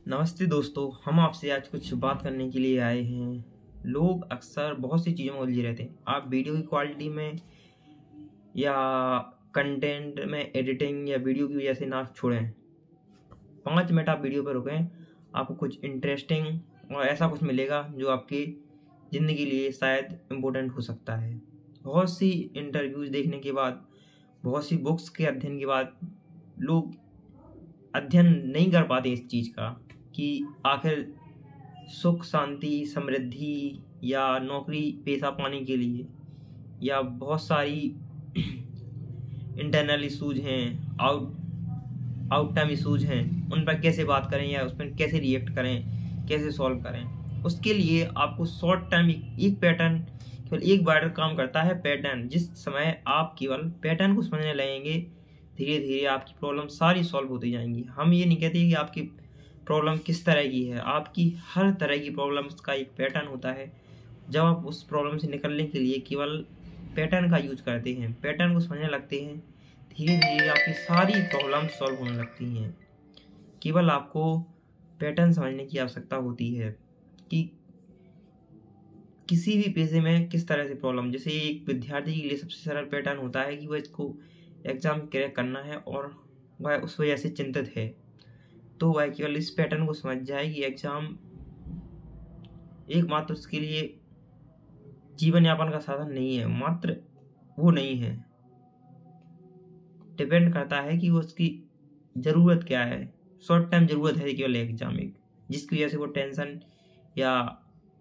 नमस्ते दोस्तों, हम आपसे आज कुछ बात करने के लिए आए हैं। लोग अक्सर बहुत सी चीज़ों में उलझे रहते हैं। आप वीडियो की क्वालिटी में या कंटेंट में एडिटिंग या वीडियो की वजह से ना छोड़ें। 5 मिनट आप वीडियो पर रुकें, आपको कुछ इंटरेस्टिंग और ऐसा कुछ मिलेगा जो आपकी ज़िंदगी के लिए शायद इम्पोर्टेंट हो सकता है। बहुत सी इंटरव्यूज़ देखने के बाद, बहुत सी बुक्स के अध्ययन के बाद लोग अध्ययन नहीं कर पाते इस चीज़ का कि आखिर सुख, शांति, समृद्धि या नौकरी पेशा पाने के लिए या बहुत सारी इंटरनल इशूज हैं, आउट टाइम इशूज हैं, उन पर कैसे बात करें या उस पर कैसे रिएक्ट करें, कैसे सॉल्व करें। उसके लिए आपको शॉर्ट टाइम एक पैटर्न, केवल एक बार काम करता है पैटर्न। जिस समय आप केवल पैटर्न को समझने लगेंगे, धीरे धीरे आपकी प्रॉब्लम सारी सॉल्व होती जाएंगी। हम ये नहीं कहते कि आपकी प्रॉब्लम किस तरह की है, आपकी हर तरह की प्रॉब्लम्स का एक पैटर्न होता है। जब आप उस प्रॉब्लम से निकलने के लिए केवल पैटर्न का यूज करते हैं, पैटर्न को समझने लगते हैं, धीरे धीरे आपकी सारी प्रॉब्लम सॉल्व होने लगती हैं। केवल आपको पैटर्न समझने की आवश्यकता होती है कि किसी भी पेशे में किस तरह से प्रॉब्लम, जैसे एक विद्यार्थी के लिए सबसे सरल पैटर्न होता है कि वह इसको एग्ज़ाम क्रैक करना है और वह उस वजह से चिंतित है, तो वह केवल इस पैटर्न को समझ जाए कि एग्ज़ाम एकमात्र उसके लिए जीवन यापन का साधन नहीं है, मात्र वो नहीं है। डिपेंड करता है कि वो उसकी ज़रूरत क्या है। शॉर्ट टाइम ज़रूरत है केवल एग्ज़ाम एक, जिसकी वजह से वो टेंशन या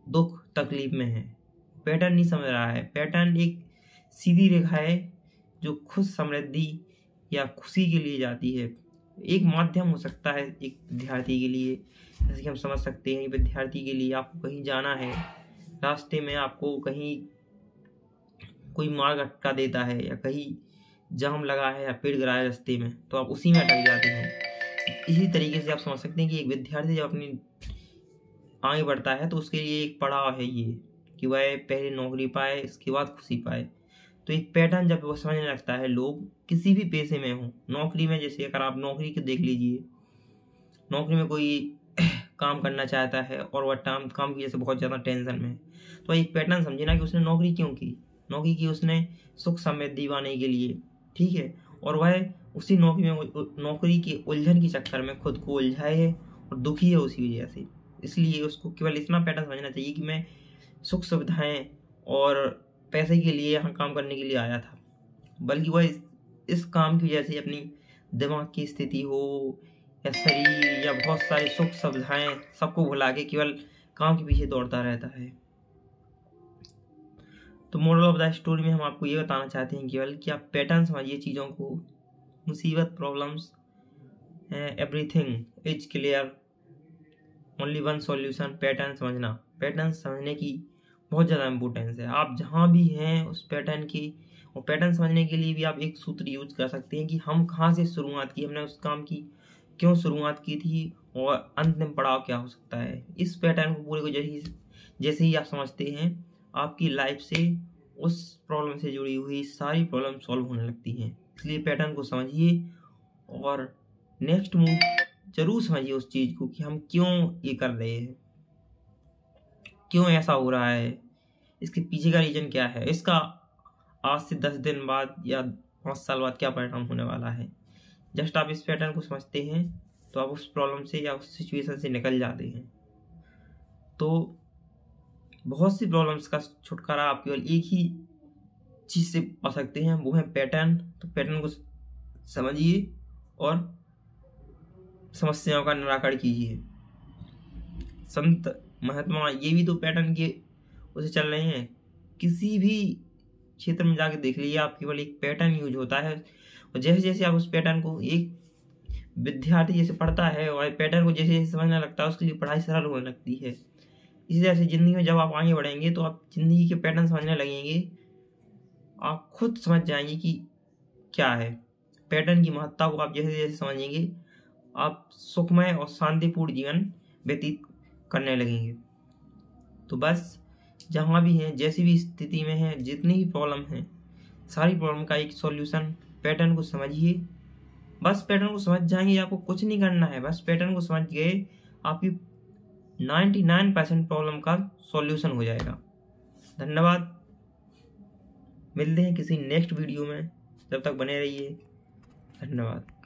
दुख तकलीफ में है। पैटर्न नहीं समझ रहा है। पैटर्न एक सीधी रेखा है जो खुद समृद्धि या खुशी के लिए जाती है। एक माध्यम हो सकता है एक विद्यार्थी के लिए, जैसे कि हम समझ सकते हैं विद्यार्थी के लिए आपको कहीं जाना है, रास्ते में आपको कहीं कोई मार्ग अटका देता है या कहीं जाम लगा है या पेड़ गिरा है रास्ते में, तो आप उसी में अटक जाते हैं। इसी तरीके से आप समझ सकते हैं कि एक विद्यार्थी जब अपनी आगे बढ़ता है तो उसके लिए एक पड़ाव है ये कि वह पहले नौकरी पाए, इसके बाद खुशी पाए। तो एक पैटर्न जब वो समझने लगता है, लोग किसी भी पेशे में हो, नौकरी में, जैसे अगर आप नौकरी को देख लीजिए, नौकरी में कोई काम करना चाहता है और वह काम की वजह से बहुत ज़्यादा टेंशन में है, तो एक पैटर्न समझे ना कि उसने नौकरी क्यों की। नौकरी की उसने सुख समृद्धि पाने के लिए, ठीक है, और वह उसी नौकरी के उलझन के चक्कर में खुद को उलझाए है और दुखी है उसी वजह से। इसलिए उसको केवल इतना पैटर्न समझना चाहिए कि मैं सुख सुविधाएं और पैसे के लिए यहाँ काम करने के लिए आया था, बल्कि वह इस काम की वजह से अपनी दिमाग की स्थिति हो या शरीर या बहुत सारी सुख सुविधाएं सबको भुला के केवल काम के पीछे दौड़ता रहता है। तो मोरल ऑफ द स्टोरी में हम आपको ये बताना चाहते हैं केवल कि आप पैटर्न समझिए चीज़ों को। मुसीबत, problems, everything is clear, only one solution, pattern समझना। पैटर्न समझने की बहुत ज़्यादा इम्पोर्टेंस है। आप जहाँ भी हैं उस पैटर्न की, और पैटर्न समझने के लिए भी आप एक सूत्र यूज कर सकते हैं कि हम कहाँ से शुरुआत की, हमने उस काम की क्यों शुरुआत की थी और अंतिम पड़ाव क्या हो सकता है। इस पैटर्न को पूरे को जैसे ही आप समझते हैं, आपकी लाइफ से उस प्रॉब्लम से जुड़ी हुई सारी प्रॉब्लम सॉल्व होने लगती हैं। इसलिए पैटर्न को समझिए और नेक्स्ट मूव जरूर समझिए उस चीज़ को कि हम क्यों ये कर रहे हैं, क्यों ऐसा हो रहा है, इसके पीछे का रीजन क्या है, इसका आज से 10 दिन बाद या 5 साल बाद क्या परिणाम होने वाला है। जस्ट आप इस पैटर्न को समझते हैं तो आप उस प्रॉब्लम से या उस सिचुएशन से निकल जाते हैं। तो बहुत सी प्रॉब्लम्स का छुटकारा आप केवल एक ही चीज़ से पा सकते हैं, वो है पैटर्न। तो पैटर्न को समझिए और समस्याओं का निराकरण कीजिए। संत महात्मा ये भी तो पैटर्न के उसे चल रहे हैं। किसी भी क्षेत्र में जाके देख लीजिए, आप केवल एक पैटर्न यूज होता है, और जैसे जैसे आप उस पैटर्न को, एक विद्यार्थी जैसे पढ़ता है और पैटर्न को जैसे जैसे समझने लगता है, उसके लिए पढ़ाई सरल होने लगती है। इसी तरह से ज़िंदगी में जब आप आगे बढ़ेंगे तो आप ज़िंदगी के पैटर्न समझने लगेंगे, आप खुद समझ जाएंगे कि क्या है पैटर्न की महत्ता को। आप जैसे जैसे समझेंगे, आप सुखमय और शांतिपूर्ण जीवन व्यतीत करने लगेंगे। तो बस जहाँ भी हैं, जैसी भी स्थिति में हैं, जितनी भी प्रॉब्लम हैं, सारी प्रॉब्लम का एक सॉल्यूशन पैटर्न को समझिए। बस पैटर्न को समझ जाएंगे, आपको कुछ नहीं करना है, बस पैटर्न को समझ गए, आपकी 99% प्रॉब्लम का सॉल्यूशन हो जाएगा। धन्यवाद। मिलते हैं किसी नेक्स्ट वीडियो में, जब तक बने रहिए। धन्यवाद।